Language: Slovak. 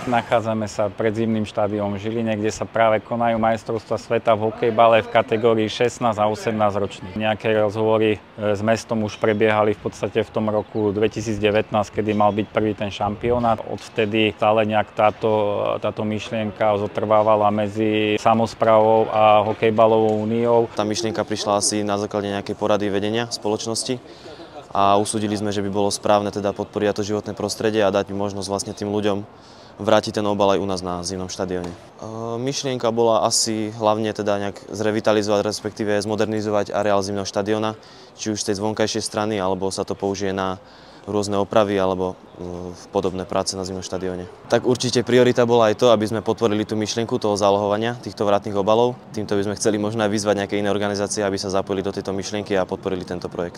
Nachádzame sa pred zimným štadiónom v Žiline, kde sa práve konajú majstrovstvá sveta v hokejbale v kategórii 16 a 18 ročných. Nejaké rozhovory s mestom už prebiehali v podstate v tom roku 2019, kedy mal byť prvý ten šampionát. Odvtedy stále nejak táto myšlienka zotrvávala medzi samosprávou a hokejbalovou úniou. Tá myšlienka prišla asi na základe nejakej porady vedenia spoločnosti a usúdili sme, že by bolo správne teda podporiť to životné prostredie a dať možnosť vlastne tým ľuďom vrátiť ten obal aj u nás na zimnom štadióne. Myšlienka bola asi hlavne teda nejak zrevitalizovať, respektíve zmodernizovať areál zimného štadióna, či už z tej zvonkajšej strany, alebo sa to použije na rôzne opravy alebo podobné práce na zimnom štadióne. Tak určite priorita bola aj to, aby sme podporili tú myšlienku toho zálohovania týchto vrátnych obalov. Týmto by sme chceli možno aj vyzvať nejaké iné organizácie, aby sa zapojili do tejto myšlienky a podporili tento projekt.